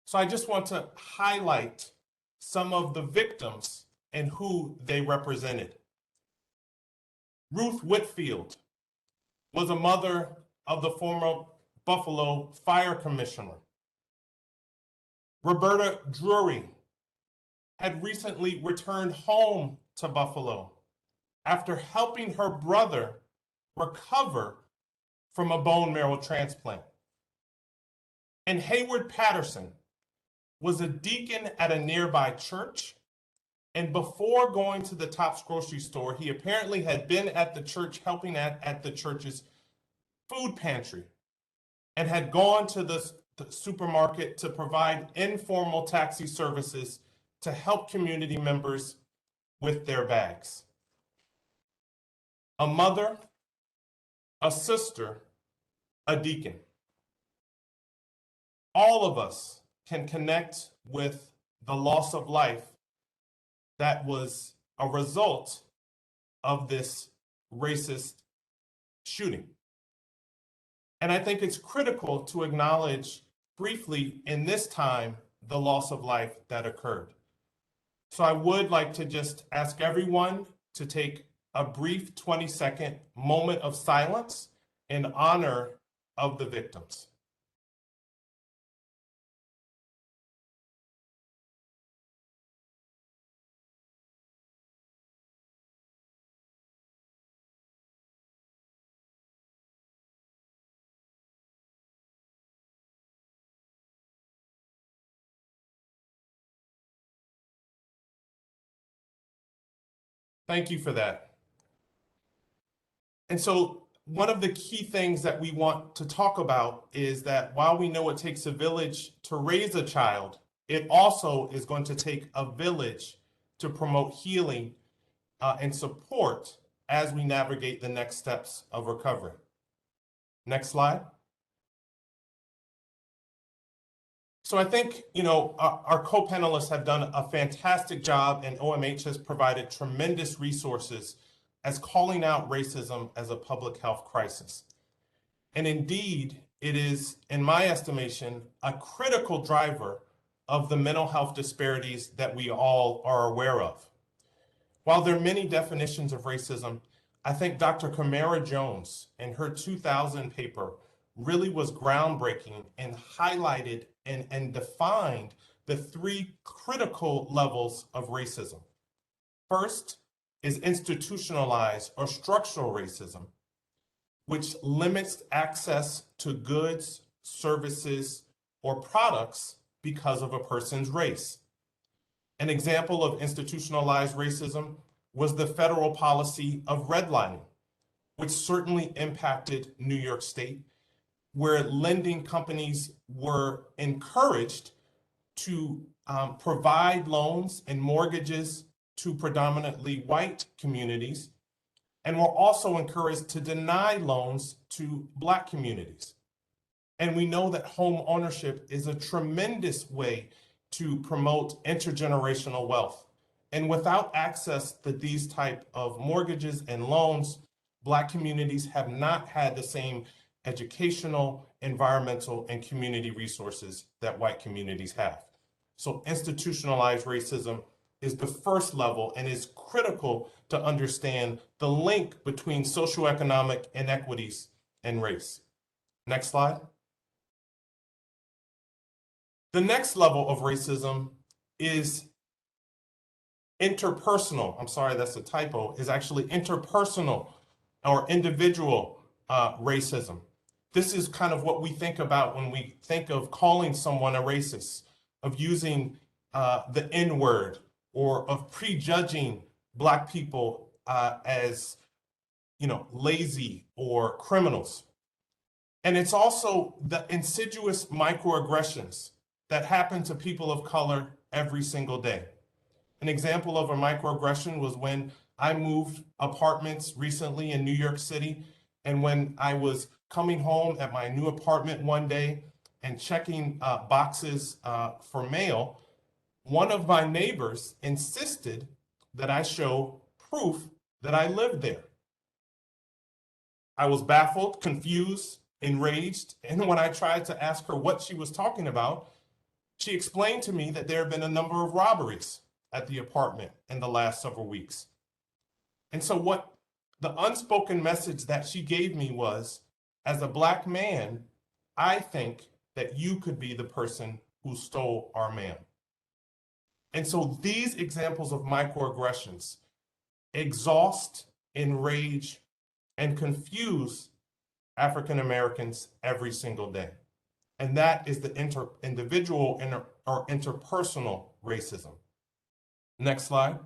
So I just want to highlight some of the victims and who they represented. Ruth Whitfield was a mother of the former Buffalo Fire Commissioner. Roberta Drury had recently returned home to Buffalo after helping her brother recover from a bone marrow transplant. And Hayward Patterson was a deacon at a nearby church. And before going to the Tops grocery store, he apparently had been at the church helping at the church's food pantry and had gone to the supermarket to provide informal taxi services to help community members with their bags. A mother, a sister, a deacon. All of us can connect with the loss of life that was a result of this racist shooting. And I think it's critical to acknowledge briefly in this time the loss of life that occurred. So I would like to just ask everyone to take a brief 20-second moment of silence in honor of the victims. Thank you for that. And so one of the key things that we want to talk about is that while we know it takes a village to raise a child, it also is going to take a village to promote healing and support as we navigate the next steps of recovery. Next slide. So I think, our co-panelists have done a fantastic job, and OMH has provided tremendous resources as calling out racism as a public health crisis. And indeed, it is, in my estimation, a critical driver of the mental health disparities that we all are aware of. While there are many definitions of racism, I think Dr. Kamara Jones in her 2000 paper really was groundbreaking and highlighted and defined the three critical levels of racism. First is institutionalized or structural racism, which limits access to goods, services, or products because of a person's race. An example of institutionalized racism was the federal policy of redlining, which certainly impacted New York State, where lending companies were encouraged to provide loans and mortgages to predominantly white communities, and were also encouraged to deny loans to Black communities. And we know that home ownership is a tremendous way to promote intergenerational wealth. And without access to these type of mortgages and loans, Black communities have not had the same educational, environmental, and community resources that white communities have. So institutionalized racism is the first level and is critical to understand the link between socioeconomic inequities and race. Next slide. The next level of racism is interpersonal. I'm sorry, that's a typo, is actually interpersonal or individual racism. This is kind of what we think about when we think of calling someone a racist, of using the N-word, or of prejudging Black people as, lazy or criminals. And it's also the insidious microaggressions that happen to people of color every single day. An example of a microaggression was when I moved apartments recently in New York City. And when I was coming home at my new apartment one day and checking boxes for mail, one of my neighbors insisted that I show proof that I lived there. I was baffled, confused, enraged, and when I tried to ask her what she was talking about, she explained to me that there had been a number of robberies at the apartment in the last several weeks. And so what the unspoken message that she gave me was, as a Black man, I think that you could be the person who stole our mail. And so these examples of microaggressions exhaust, enrage, and confuse African Americans every single day. And that is the individual or interpersonal racism. Next slide.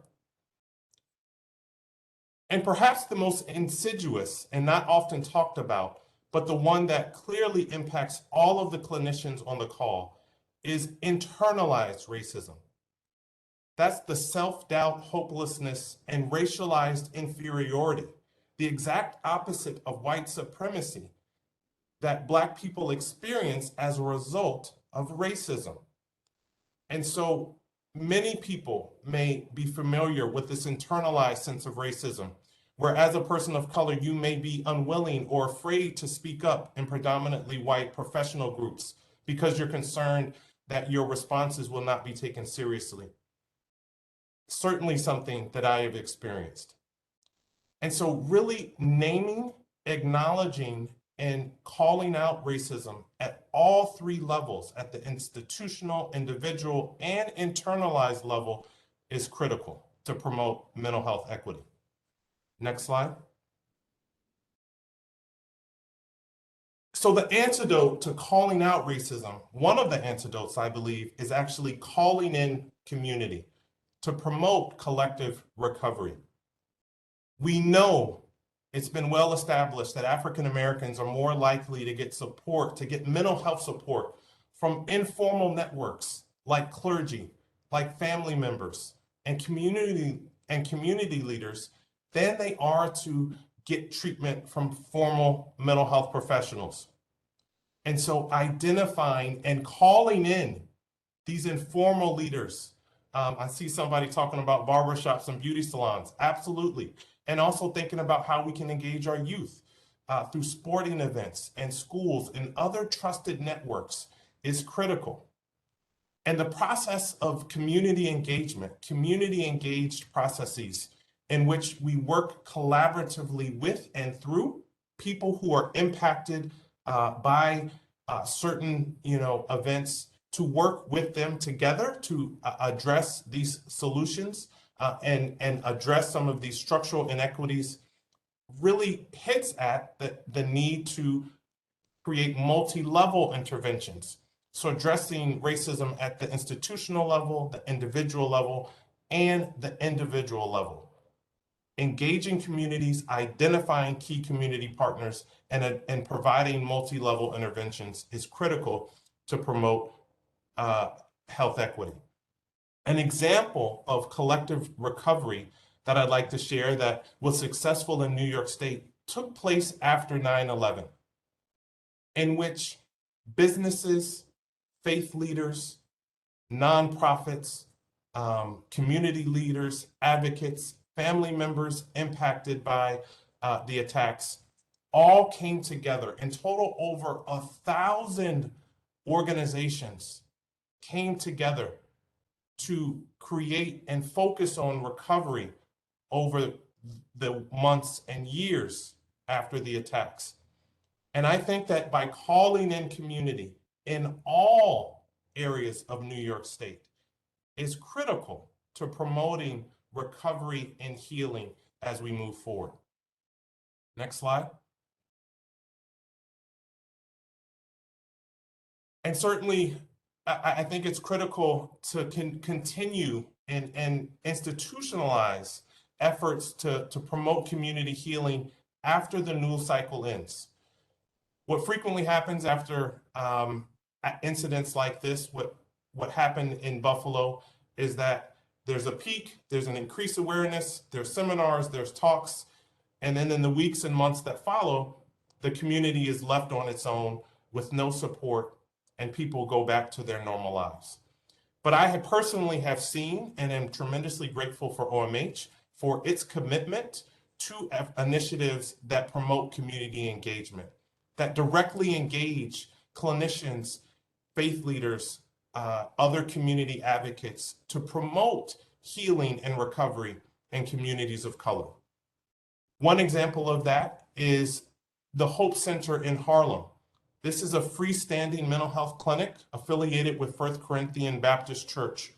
And perhaps the most insidious and not often talked about, but the one that clearly impacts all of the clinicians on the call, is internalized racism. That's the self-doubt, hopelessness, and racialized inferiority, the exact opposite of white supremacy that Black people experience as a result of racism. And so many people may be familiar with this internalized sense of racism, where as a person of color, you may be unwilling or afraid to speak up in predominantly white professional groups because you're concerned that your responses will not be taken seriously. Certainly something that I have experienced. And so really naming, acknowledging, and calling out racism at all three levels, at the institutional, individual, and internalized level, is critical to promote mental health equity. Next slide. So the antidote to calling out racism, one of the antidotes, I believe, is actually calling in community to promote collective recovery. We know it's been well established that African Americans are more likely to get support, to get mental health support from informal networks like clergy, like family members, and community leaders than they are to get treatment from formal mental health professionals. And so identifying and calling in these informal leaders. I see somebody talking about barbershops and beauty salons. Absolutely. And also thinking about how we can engage our youth through sporting events and schools and other trusted networks is critical. And the process of community engagement, community engaged processes in which we work collaboratively with and through people who are impacted by certain events, to work with them together to address these solutions and address some of these structural inequities, really hits at the need to create multi-level interventions. So addressing racism at the institutional level, the individual level, and the individual level. Engaging communities, identifying key community partners, and providing multi-level interventions is critical to promote health equity. An example of collective recovery that I'd like to share that was successful in New York State took place after 9/11, in which businesses, faith leaders, nonprofits, community leaders, advocates, family members impacted by the attacks all came together. In total, over 1,000 organizations came together to create and focus on recovery over the months and years after the attacks. And I think that by calling in community in all areas of New York State is critical to promoting recovery and healing as we move forward. Next slide. And certainly, I think it's critical to continue and institutionalize efforts to promote community healing after the news cycle ends. What frequently happens after incidents like this, what happened in Buffalo, is that there's a peak, there's an increased awareness, there's seminars, there's talks, and then in the weeks and months that follow, the community is left on its own with no support, and people go back to their normal lives. But I personally have seen and am tremendously grateful for OMH for its commitment to initiatives that promote community engagement, that directly engage clinicians, faith leaders, other community advocates to promote healing and recovery in communities of color. One example of that is the Hope Center in Harlem. This is a freestanding mental health clinic affiliated with First Corinthian Baptist Church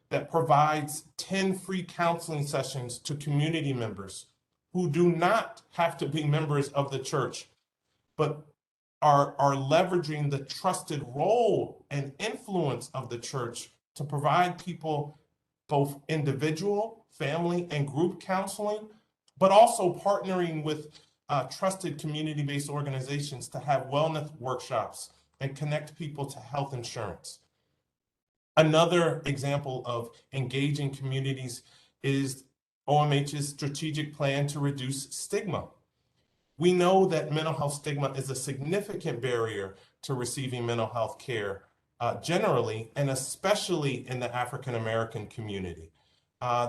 that provides 10 free counseling sessions to community members who do not have to be members of the church, but are leveraging the trusted role and influence of the church to provide people both individual, family, and group counseling, but also partnering with trusted community-based organizations to have wellness workshops and connect people to health insurance. Another example of engaging communities is OMH's strategic plan to reduce stigma. We know that mental health stigma is a significant barrier to receiving mental health care generally, and especially in the African American community.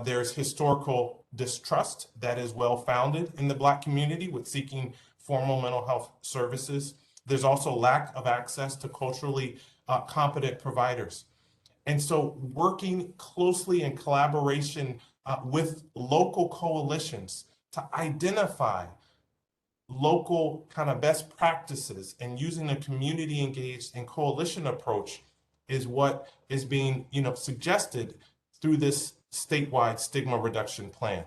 There's historical distrust that is well-founded in the Black community with seeking formal mental health services. There's also lack of access to culturally competent providers. And so working closely in collaboration with local coalitions to identify local kind of best practices and using a community engaged and coalition approach is what is being suggested through this statewide stigma reduction plan.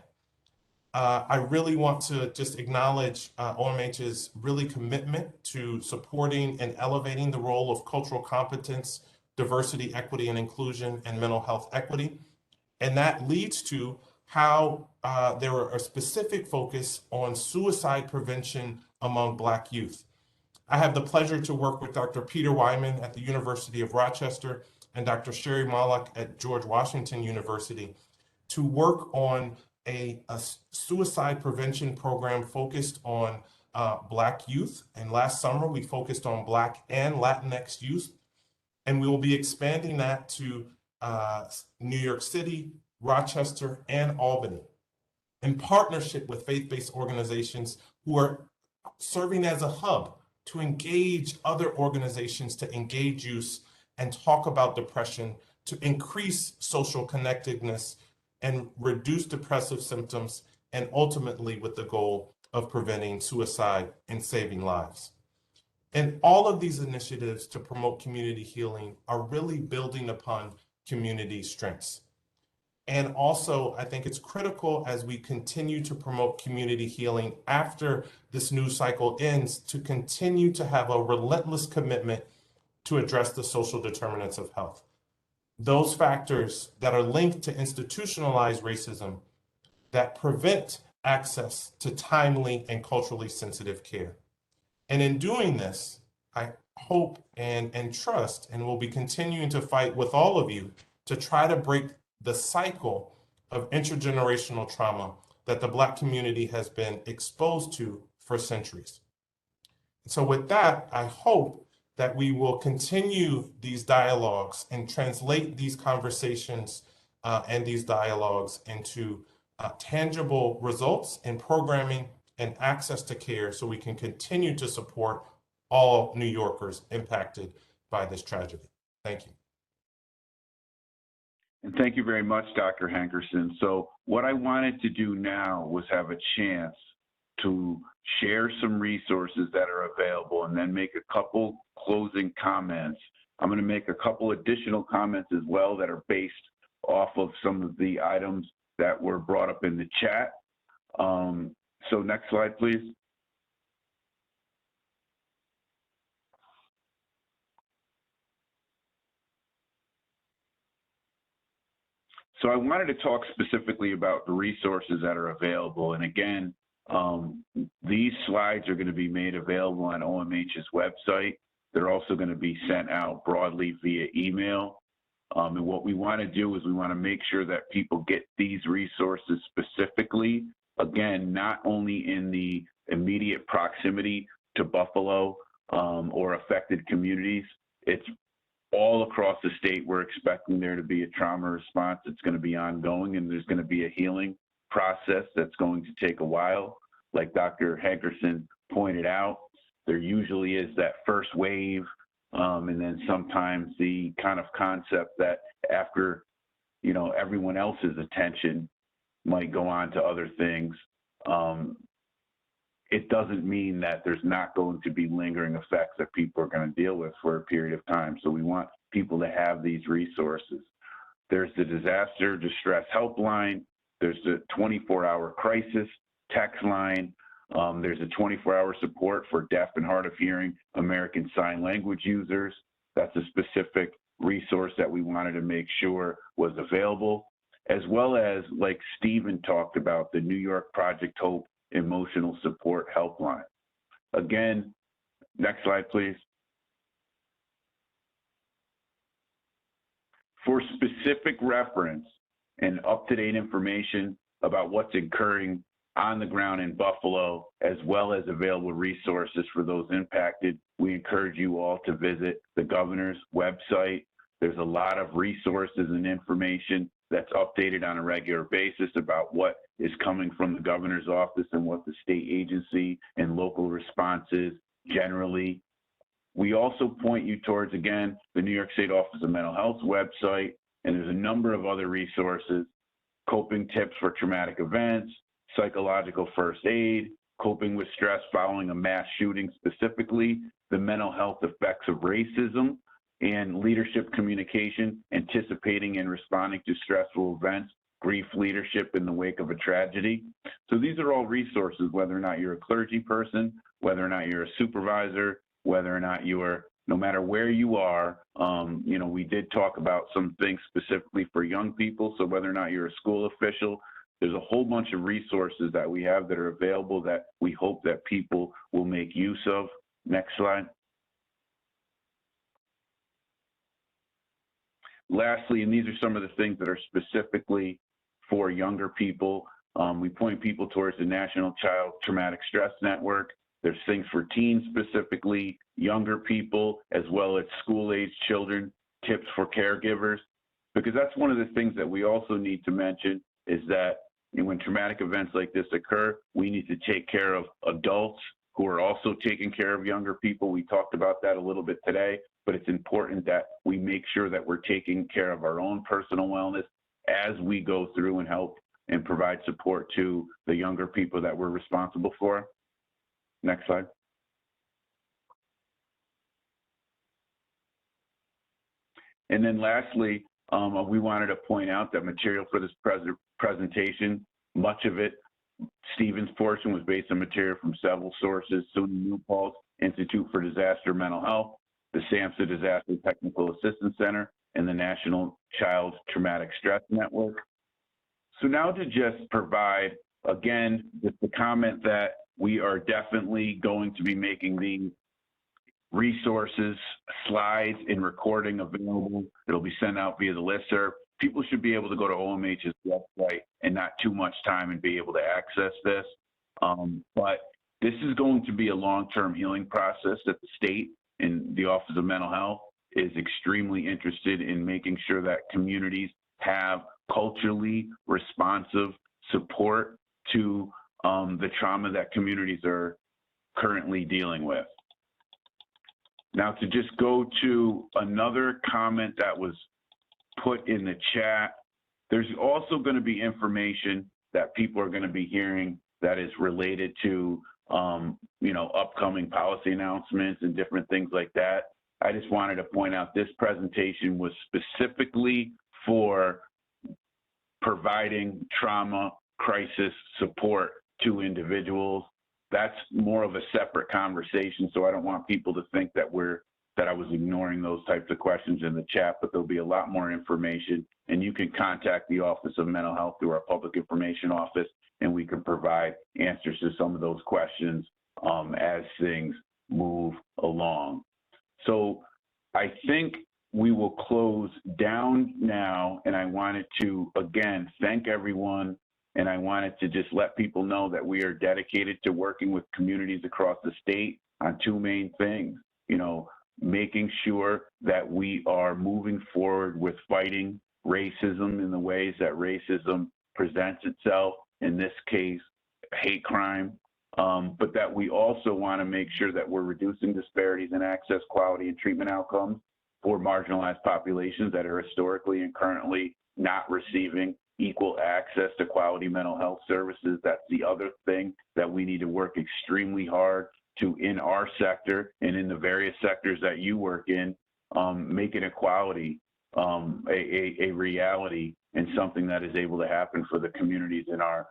I really want to just acknowledge OMH's really commitment to supporting and elevating the role of cultural competence, diversity, equity, and inclusion, and mental health equity. And that leads to how there are a specific focus on suicide prevention among Black youth. I have the pleasure to work with Dr. Peter Wyman at the University of Rochester and Dr. Sherry Malak at George Washington University to work on a suicide prevention program focused on Black youth. And last summer, we focused on Black and Latinx youth. And we will be expanding that to New York City, Rochester, and Albany in partnership with faith-based organizations who are serving as a hub to engage other organizations to engage youth and talk about depression, to increase social connectedness and reduce depressive symptoms, and ultimately with the goal of preventing suicide and saving lives. And all of these initiatives to promote community healing are really building upon community strengths. And also, I think it's critical as we continue to promote community healing after this news cycle ends to continue to have a relentless commitment to address the social determinants of health. Those factors that are linked to institutionalized racism that prevent access to timely and culturally sensitive care. And in doing this, I hope and trust and will be continuing to fight with all of you to try to break the cycle of intergenerational trauma that the Black community has been exposed to for centuries. So with that, I hope that we will continue these dialogues and translate these conversations and these dialogues into tangible results in programming and access to care so we can continue to support all New Yorkers impacted by this tragedy. Thank you. And thank you very much, Dr. Hankerson. So what I wanted to do now was have a chance to share some resources that are available and then make a couple closing comments. I'm going to make a couple additional comments as well that are based off of some of the items that were brought up in the chat. So next slide, please. So I wanted to talk specifically about the resources that are available. And again, these slides are going to be made available on OMH's website. They're also going to be sent out broadly via email. And what we want to do is we want to make sure that people get these resources specifically, again, not only in the immediate proximity to Buffalo or affected communities. It's all across the state. We're expecting there to be a trauma response that's going to be ongoing, and there's going to be a healing process that's going to take a while. Like Dr. Hankerson pointed out, there usually is that first wave, and then sometimes the kind of concept that after, you know, everyone else's attention might go on to other things. It doesn't mean that there's not going to be lingering effects that people are going to deal with for a period of time. So we want people to have these resources. There's the disaster distress helpline. There's the 24-hour crisis text line. There's a 24-hour support for deaf and hard of hearing American Sign Language users. That's a specific resource that we wanted to make sure was available, as well as, like Stephen talked about, the New York Project Hope Emotional Support Helpline. Again, next slide, please. For specific reference and up-to-date information about what's occurring on the ground in Buffalo, as well as available resources for those impacted, we encourage you all to visit the governor's website. There's a lot of resources and information that's updated on a regular basis about what is coming from the governor's office and what the state agency and local response is generally. We also point you towards, again, the New York State Office of Mental Health's website, and there's a number of other resources: coping tips for traumatic events, psychological first aid, coping with stress following a mass shooting, specifically the mental health effects of racism, and leadership communication, anticipating and responding to stressful events, grief leadership in the wake of a tragedy. So these are all resources, whether or not you're a clergy person, whether or not you're a supervisor, whether or not you're, no matter where you are, you know, we did talk about some things specifically for young people. So whether or not you're a school official, there's a whole bunch of resources that we have that are available that we hope that people will make use of. Next slide. Lastly, and these are some of the things that are specifically for younger people, we point people towards the National Child Traumatic Stress Network. There's things for teens specifically, younger people, as well as school-age children, tips for caregivers, because that's one of the things that we also need to mention is that when traumatic events like this occur, we need to take care of adults who are also taking care of younger people. We talked about that a little bit today, but it's important that we make sure that we're taking care of our own personal wellness as we go through and help and provide support to the younger people that we're responsible for. Next slide. And then lastly, we wanted to point out that material for this presentation, much of it, Stephen's portion, was based on material from several sources: SUNY New Paltz Institute for Disaster Mental Health, the SAMHSA Disaster Technical Assistance Center, and the National Child Traumatic Stress Network. So now to just provide, again, just the comment that we are definitely going to be making the resources, slides, and recording available. It'll be sent out via the listserv. People should be able to go to OMH's website and not too much time and be able to access this. But this is going to be a long-term healing process that the state and the Office of Mental Health is extremely interested in making sure that communities have culturally responsive support to the trauma that communities are currently dealing with. Now, to just go to another comment that was put in the chat, there's also going to be information that people are going to be hearing that is related to, you know, upcoming policy announcements and different things like that. I just wanted to point out this presentation was specifically for providing trauma crisis support to individuals. That's more of a separate conversation, so I don't want people to think that we're that I was ignoring those types of questions in the chat, but there'll be a lot more information, and you can contact the Office of Mental Health through our Public Information Office, and we can provide answers to some of those questions as things move along. So I think we will close down now, and I wanted to, again, thank everyone, and I wanted to just let people know that we are dedicated to working with communities across the state on two main things, you know, making sure that we are moving forward with fighting racism in the ways that racism presents itself, in this case, hate crime, but that we also want to make sure that we're reducing disparities in access, quality, and treatment outcomes for marginalized populations that are historically and currently not receiving equal access to quality mental health services. That's the other thing that we need to work extremely hard to, in our sector and in the various sectors that you work in, make inequality a reality and something that is able to happen for the communities in our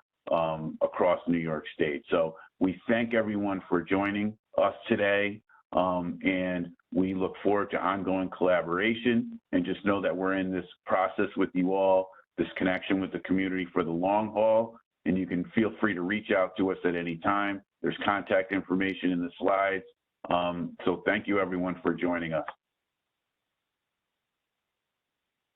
across New York State. So we thank everyone for joining us today, and we look forward to ongoing collaboration, and just know that we're in this process with you all, this connection with the community for the long haul, and you can feel free to reach out to us at any time. There's contact information in the slides. So thank you everyone for joining us.